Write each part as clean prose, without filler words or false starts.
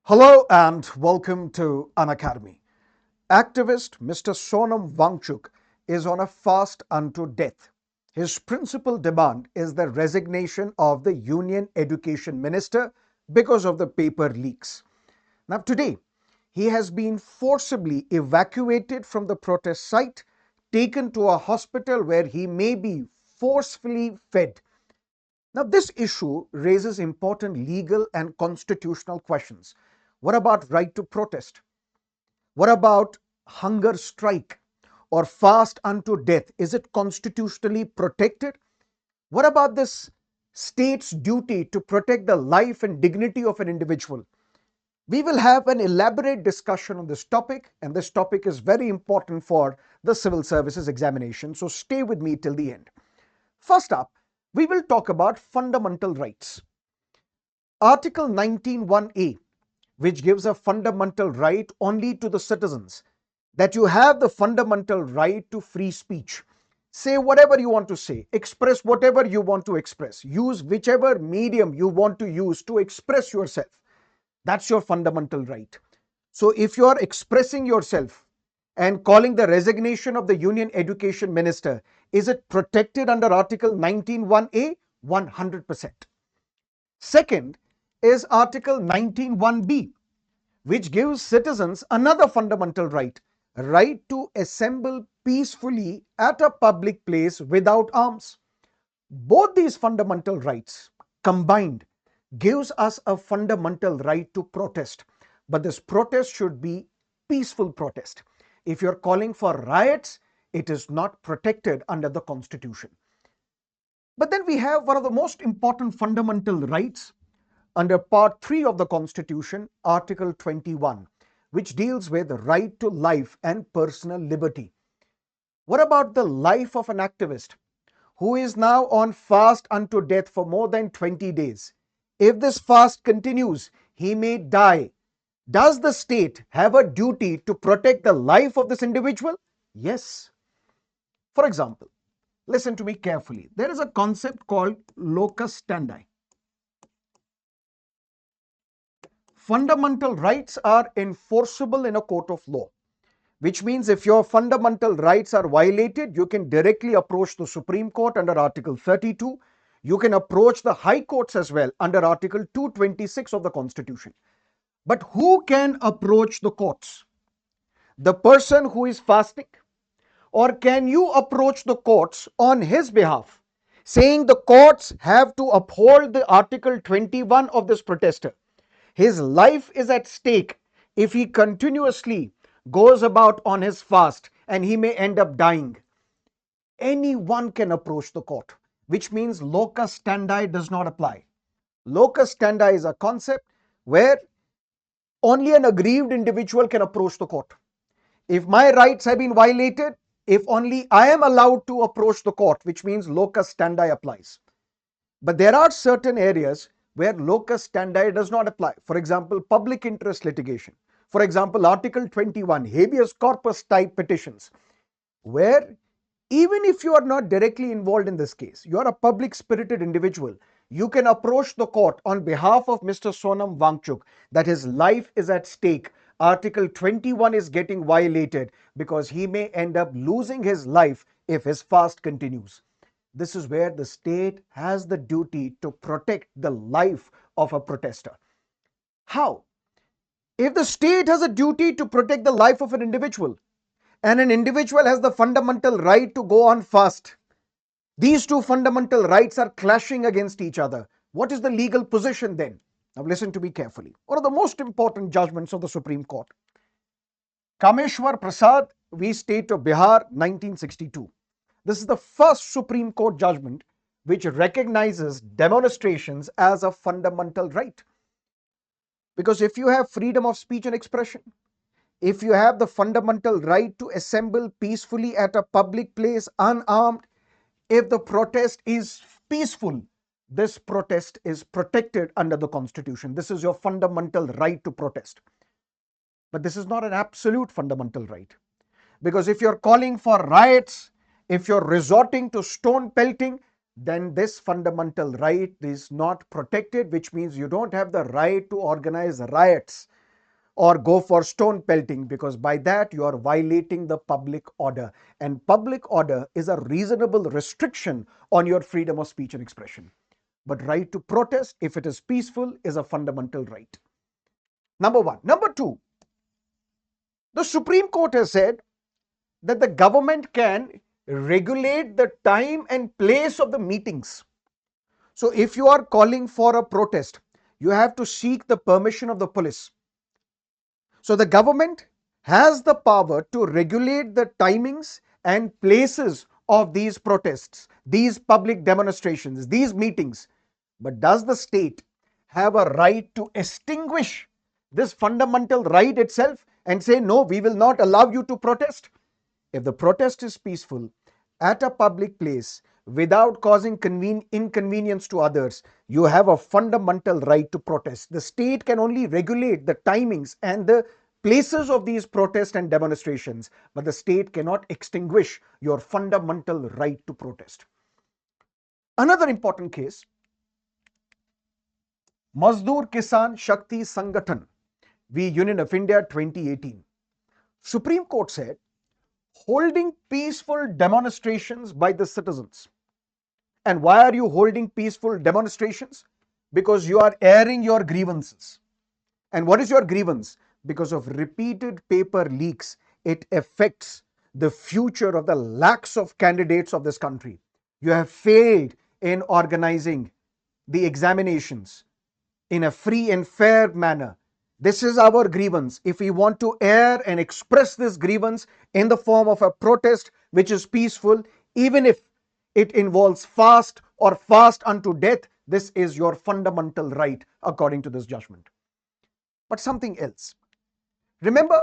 Hello and welcome to Unacademy. Activist Mr. Sonam Wangchuk is on a fast unto death. His principal demand is the resignation of the Union Education Minister because of the paper leaks. Now, today, he has been forcibly evacuated from the protest site, taken to a hospital where he may be forcefully fed. Now, this issue raises important legal and constitutional questions. What about right to protest? What about hunger strike or fast unto death? Is it constitutionally protected? What about this state's duty to protect the life and dignity of an individual? We will have an elaborate discussion on this topic, and this topic is very important for the civil services examination. So stay with me till the end. First up, we will talk about fundamental rights. Article 19(1)(a), which gives a fundamental right only to the citizens, that you have the fundamental right to free speech. Say whatever you want to say, express whatever you want to express, use whichever medium you want to use to express yourself. That's your fundamental right. So if you are expressing yourself and calling the resignation of the Union Education Minister, is it protected under Article 19(1)(a)? 100%. Second is Article 19(1)(b), which gives citizens another fundamental right, right to assemble peacefully at a public place without arms. Both these fundamental rights combined gives us a fundamental right to protest, but this protest should be peaceful protest. If you're calling for riots, it is not protected under the Constitution. But then we have one of the most important fundamental rights under Part 3 of the Constitution, Article 21, which deals with the right to life and personal liberty. What about the life of an activist who is now on fast unto death for more than 20 days? If this fast continues, he may die. Does the state have a duty to protect the life of this individual? Yes. For example, listen to me carefully. There is a concept called locus standi. Fundamental rights are enforceable in a court of law, which means if your fundamental rights are violated, you can directly approach the Supreme Court under Article 32. You can approach the High Courts as well under Article 226 of the Constitution. But who can approach the courts? The person who is fasting? Or can you approach the courts on his behalf, saying the courts have to uphold the Article 21 of this protester? His life is at stake if he continuously goes about on his fast and he may end up dying. Anyone can approach the court, which means locus standi does not apply. Locus standi is a concept where only an aggrieved individual can approach the court. If my rights have been violated, if only I am allowed to approach the court, which means locus standi applies. But there are certain areas where locus standi does not apply. For example, public interest litigation. For example, Article 21, habeas corpus type petitions, where even if you are not directly involved in this case, you are a public spirited individual, you can approach the court on behalf of Mr. Sonam Wangchuk that his life is at stake. Article 21 is getting violated because he may end up losing his life if his fast continues. This is where the state has the duty to protect the life of a protester. How? If the state has a duty to protect the life of an individual, and an individual has the fundamental right to go on fast, these two fundamental rights are clashing against each other. What is the legal position then? Now listen to me carefully. One of the most important judgments of the Supreme Court. Kameshwar Prasad v. State of Bihar, 1962. This is the first Supreme Court judgment which recognizes demonstrations as a fundamental right. Because if you have freedom of speech and expression, if you have the fundamental right to assemble peacefully at a public place unarmed, if the protest is peaceful, this protest is protected under the Constitution. This is your fundamental right to protest. But this is not an absolute fundamental right. Because if you're calling for riots, if you're resorting to stone pelting, then this fundamental right is not protected, which means you don't have the right to organize riots. or go for stone pelting, because by that you are violating the public order. And public order is a reasonable restriction on your freedom of speech and expression. But right to protest, if it is peaceful, is a fundamental right. Number one. Number two, the Supreme Court has said that the government can regulate the time and place of the meetings. So if you are calling for a protest, you have to seek the permission of the police. So the government has the power to regulate the timings and places of these protests, these public demonstrations, these meetings. But does the state have a right to extinguish this fundamental right itself and say, no, we will not allow you to protest? If the protest is peaceful at a public place without causing inconvenience to others, you have a fundamental right to protest. The state can only regulate the timings and the places of these protests and demonstrations, but the state cannot extinguish your fundamental right to protest. Another important case, Mazdoor Kisan Shakti Sangathan v Union of India 2018. Supreme Court said holding peaceful demonstrations by the citizens. And why are you holding peaceful demonstrations? Because you are airing your grievances. And what is your grievance? Because of repeated paper leaks, it affects the future of the lakhs of candidates of this country. You have failed in organizing the examinations in a free and fair manner. This is our grievance. If we want to air and express this grievance in the form of a protest which is peaceful, even if it involves fast or fast unto death, this is your fundamental right according to this judgment. But something else. Remember,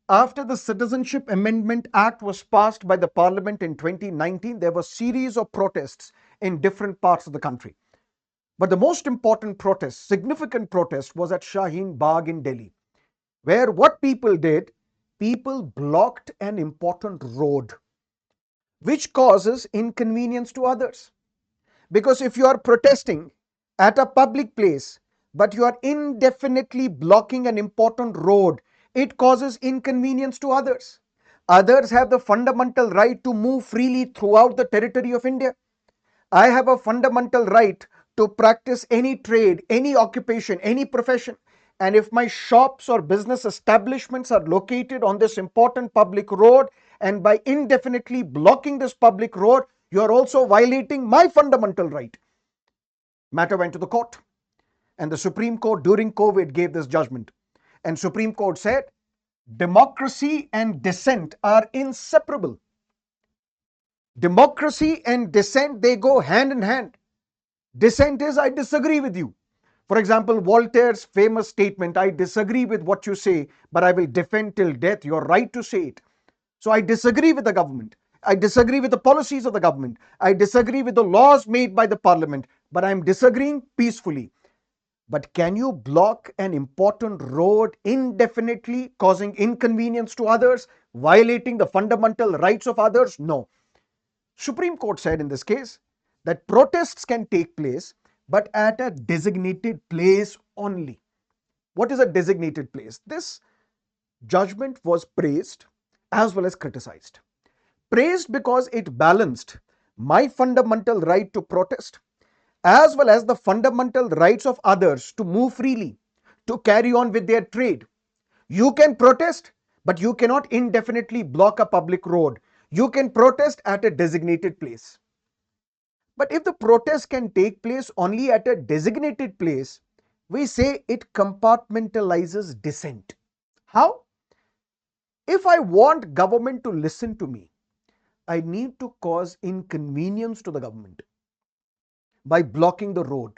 after the Citizenship Amendment Act was passed by the Parliament in 2019, there were a series of protests in different parts of the country. But the most important protest, significant protest, was at Shaheen Bagh in Delhi, where what people did, people blocked an important road, which causes inconvenience to others. Because if you are protesting at a public place, but you are indefinitely blocking an important road, it causes inconvenience to others. Others have the fundamental right to move freely throughout the territory of India. I have a fundamental right to practice any trade, any occupation, any profession. And if my shops or business establishments are located on this important public road, and by indefinitely blocking this public road, you are also violating my fundamental right. Matter went to the court. And the Supreme Court during COVID gave this judgment. And Supreme Court said, democracy and dissent are inseparable. Democracy and dissent, they go hand in hand. Dissent is, I disagree with you. For example, Voltaire's famous statement, I disagree with what you say, but I will defend till death your right to say it. So I disagree with the government. I disagree with the policies of the government. I disagree with the laws made by the parliament, but I am disagreeing peacefully. But can you block an important road indefinitely, causing inconvenience to others, violating the fundamental rights of others? No. Supreme Court said in this case that protests can take place, but at a designated place only. What is a designated place? This judgment was praised as well as criticized. Praised because it balanced my fundamental right to protest as well as the fundamental rights of others to move freely, to carry on with their trade. You can protest, but you cannot indefinitely block a public road. You can protest at a designated place. But if the protest can take place only at a designated place, we say it compartmentalizes dissent. How? If I want government to listen to me, I need to cause inconvenience to the government by blocking the road,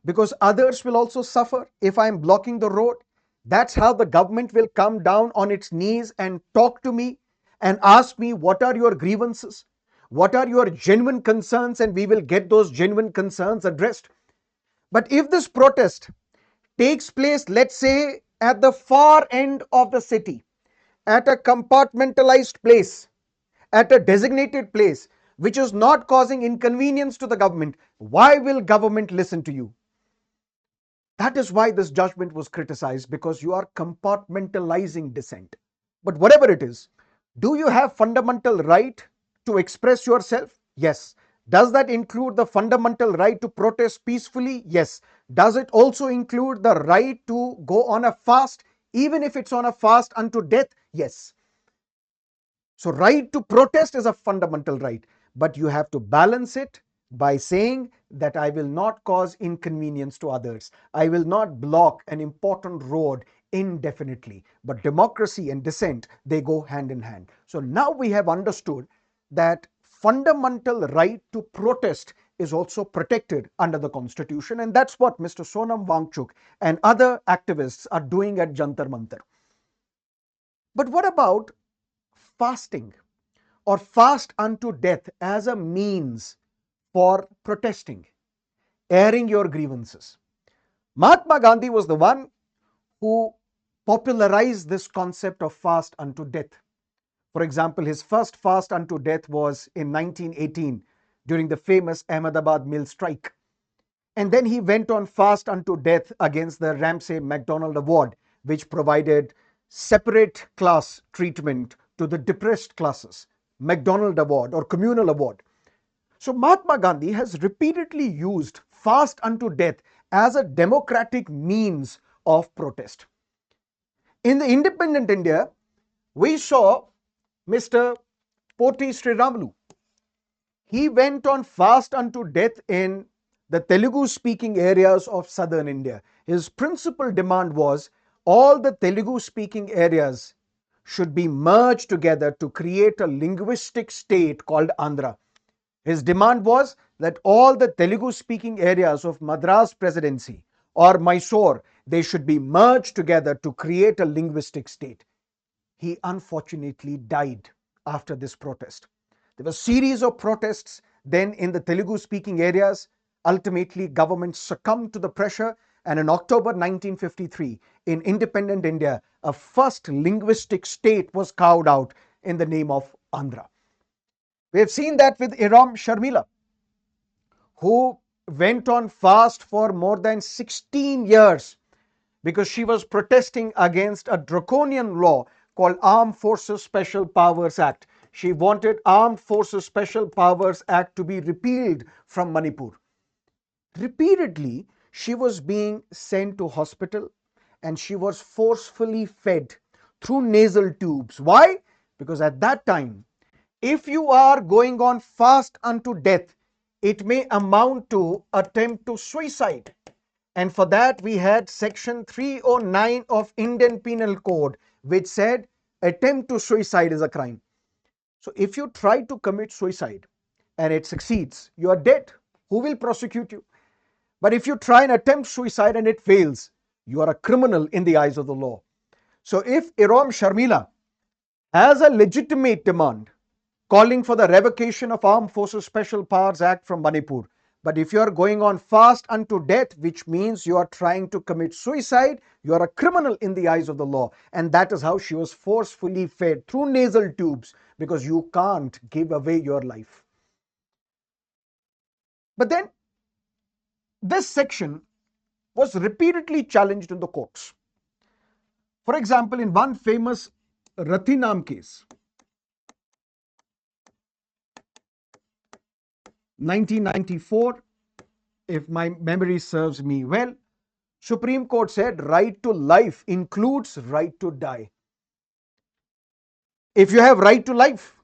because others will also suffer if I am blocking the road. That's how the government will come down on its knees and talk to me and ask me, what are your grievances? What are your genuine concerns? And we will get those genuine concerns addressed. But if this protest takes place, let's say, at the far end of the city, at a compartmentalized place, at a designated place, which is not causing inconvenience to the government, why will government listen to you? That is why this judgment was criticized, because you are compartmentalizing dissent. But whatever it is, do you have fundamental right to express yourself? Yes. Does that include the fundamental right to protest peacefully? Yes. Does it also include the right to go on a fast, even if it's on a fast unto death? Yes. So, right to protest is a fundamental right, but you have to balance it by saying that I will not cause inconvenience to others. I will not block an important road indefinitely. But democracy and dissent, they go hand in hand. So now we have understood that fundamental right to protest is also protected under the constitution, and that's what Mr. Sonam Wangchuk and other activists are doing at Jantar Mantar. But what about fasting or fast unto death as a means for protesting, airing your grievances? Mahatma Gandhi was the one who popularized this concept of fast unto death. For example, his first fast unto death was in 1918 during the famous Ahmedabad mill strike. And then he went on fast unto death against the Ramsay MacDonald Award, which provided separate class treatment to the depressed classes. MacDonald Award or Communal Award. So Mahatma Gandhi has repeatedly used fast unto death as a democratic means of protest. In the independent India, we saw Mr. Poti Sriramulu. He went on fast unto death in the Telugu speaking areas of southern India. His principal demand was all the Telugu speaking areas should be merged together to create a linguistic state called Andhra. His demand was that all the Telugu speaking areas of Madras Presidency or Mysore, they should be merged together to create a linguistic state. He unfortunately died after this protest. There were a series of protests then in the Telugu speaking areas. Ultimately, government succumbed to the pressure, and in October 1953, in independent India, a first linguistic state was carved out in the name of Andhra. We have seen that with Iram Sharmila, who went on fast for more than 16 years because she was protesting against a draconian law called Armed Forces Special Powers Act. She wanted Armed Forces Special Powers Act to be repealed from Manipur. Repeatedly, she was being sent to hospital and she was forcefully fed through nasal tubes. Why? Because at that time, if you are going on fast unto death, it may amount to attempt to suicide. And for that, we had section 309 of Indian Penal Code, which said attempt to suicide is a crime. So if you try to commit suicide and it succeeds, you are dead. Who will prosecute you? But if you try and attempt suicide and it fails, you are a criminal in the eyes of the law. So if Iram Sharmila has a legitimate demand calling for the revocation of Armed Forces Special Powers Act from Manipur, but if you are going on fast unto death, which means you are trying to commit suicide, you are a criminal in the eyes of the law. And that is how she was forcefully fed through nasal tubes, because you can't give away your life. But then this section was repeatedly challenged in the courts. For example, in one famous Rathinam case, 1994, if my memory serves me well, Supreme Court said right to life includes right to die. If you have right to life,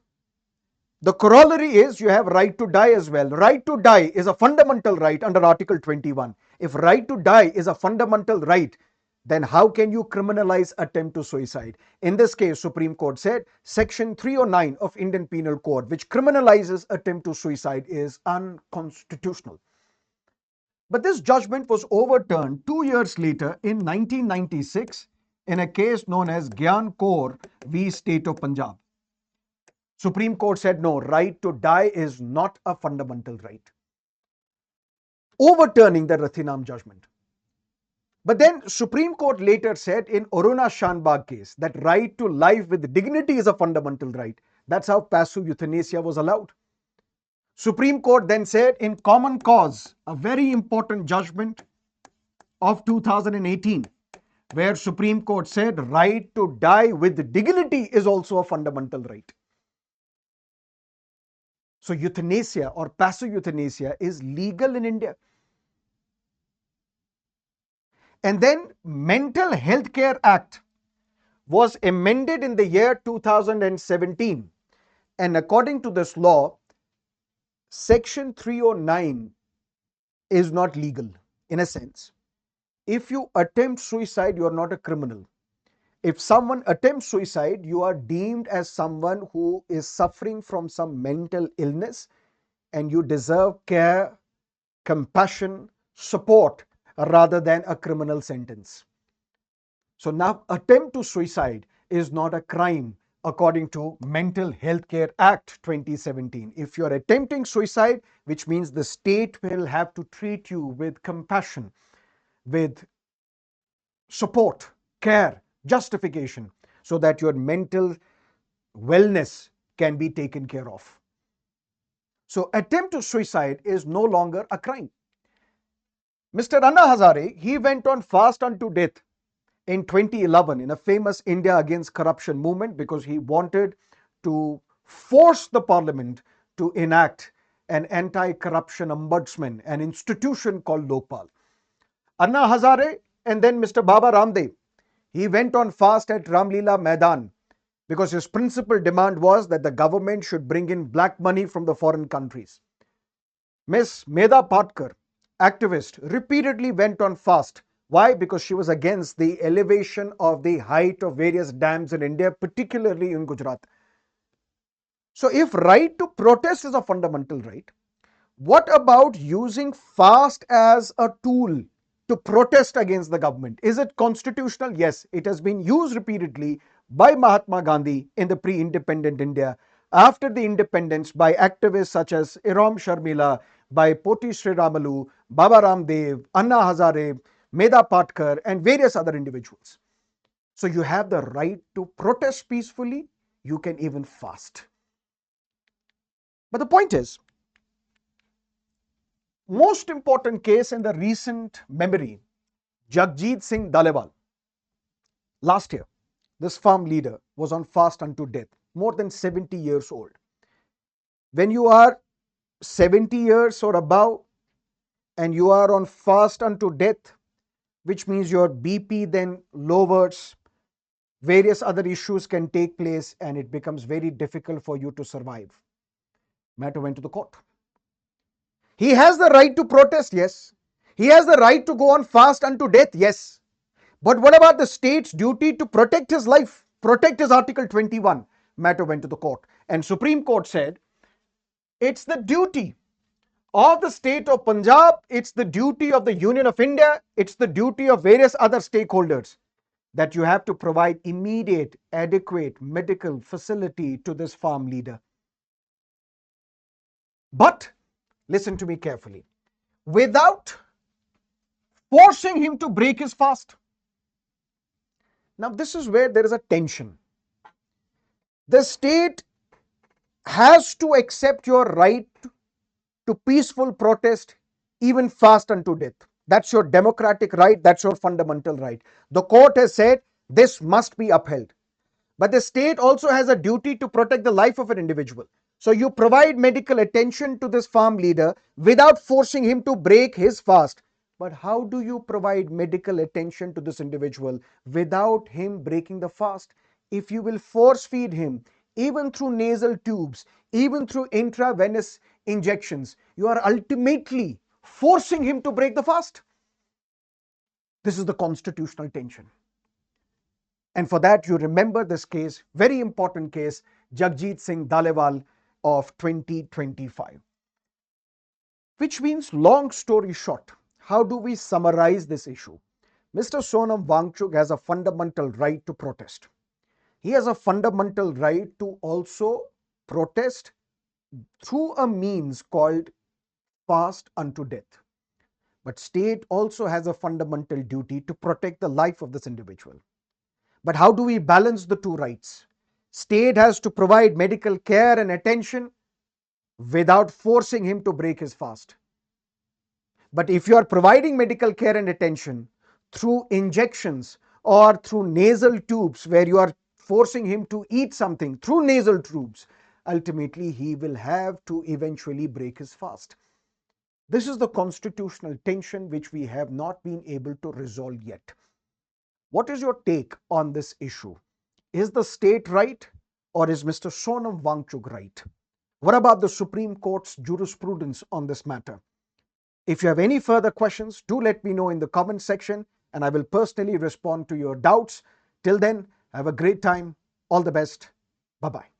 the corollary is you have right to die as well. Right to die is a fundamental right under Article 21. If right to die is a fundamental right, then how can you criminalize attempt to suicide? In this case, Supreme Court said Section 309 of Indian Penal Code, which criminalizes attempt to suicide, is unconstitutional. But this judgment was overturned 2 years later in 1996 in a case known as Gyan Kaur v. State of Punjab. Supreme Court said no, right to die is not a fundamental right, overturning the Rathinam judgment. But then Supreme Court later said in Aruna Shanbag case that right to life with dignity is a fundamental right. That's how passive euthanasia was allowed. Supreme Court then said in Common Cause, a very important judgment of 2018, where Supreme Court said right to die with dignity is also a fundamental right. So euthanasia or passive euthanasia is legal in India. And then Mental Health Care Act was amended in the year 2017. And according to this law, Section 309 is not legal in a sense. If you attempt suicide, you are not a criminal. If someone attempts suicide, you are deemed as someone who is suffering from some mental illness and you deserve care, compassion, support rather than a criminal sentence. So now attempt to suicide is not a crime according to Mental Health Care Act 2017. If you are attempting suicide, which means the state will have to treat you with compassion, with support, care, justification, so that your mental wellness can be taken care of. So attempt to suicide is no longer a crime. Mr. Anna Hazare, he went on fast unto death in 2011 in a famous India Against Corruption movement because he wanted to force the parliament to enact an anti-corruption ombudsman, an institution called Lokpal. Anna Hazare and then Mr. Baba Ramdev, he went on fast at Ramlila Maidan because his principal demand was that the government should bring in black money from the foreign countries. Miss Medha Patkar, activist, repeatedly went on fast. Why? Because she was against the elevation of the height of various dams in India, particularly in Gujarat. So if right to protest is a fundamental right, what about using fast as a tool to protest against the government? Is it constitutional? Yes, it has been used repeatedly by Mahatma Gandhi in the pre-independent India. After the independence, by activists such as Iram Sharmila, by Poti Sriramalu, Baba Ramdev, Anna Hazare, Medha Patkar, and various other individuals. So you have the right to protest peacefully. You can even fast. But the point is, most important case in the recent memory, Jagjit Singh Dalewal. Last year, this farm leader was on fast unto death, more than 70 years old. When you are 70 years or above and you are on fast unto death, which means your BP then lowers, various other issues can take place and it becomes very difficult for you to survive. Matter went to the court. He has the right to protest, yes. He has the right to go on fast unto death, yes. But what about the state's duty to protect his life, protect his Article 21? Matter went to the court. And Supreme Court said, it's the duty of the state of Punjab, it's the duty of the Union of India, it's the duty of various other stakeholders that you have to provide immediate, adequate medical facility to this farm leader. But, listen to me carefully, without forcing him to break his fast. Now, this is where there is a tension. The state has to accept your right to peaceful protest, even fast unto death. That's your democratic right, that's your fundamental right. The court has said this must be upheld. But the state also has a duty to protect the life of an individual. So you provide medical attention to this farm leader without forcing him to break his fast. But how do you provide medical attention to this individual without him breaking the fast? If you will force feed him, even through nasal tubes, even through intravenous injections, you are ultimately forcing him to break the fast. This is the constitutional tension. And for that, you remember this case, very important case, Jagjit Singh Dalewal of 2025. Which means, long story short, how do we summarize this issue? Mr. Sonam Wangchuk has a fundamental right to protest. He has a fundamental right to also protest through a means called fast unto death. But state also has a fundamental duty to protect the life of this individual. But how do we balance the two rights? State has to provide medical care and attention without forcing him to break his fast. But if you are providing medical care and attention through injections or through nasal tubes, where you are forcing him to eat something through nasal tubes, ultimately he will have to eventually break his fast. This is the constitutional tension which we have not been able to resolve yet. What is your take on this issue? Is the state right, or is Mr. Sonam Wangchuk right? What about the Supreme Court's jurisprudence on this matter? If you have any further questions, do let me know in the comment section and I will personally respond to your doubts. Till then, have a great time. All the best. Bye-bye.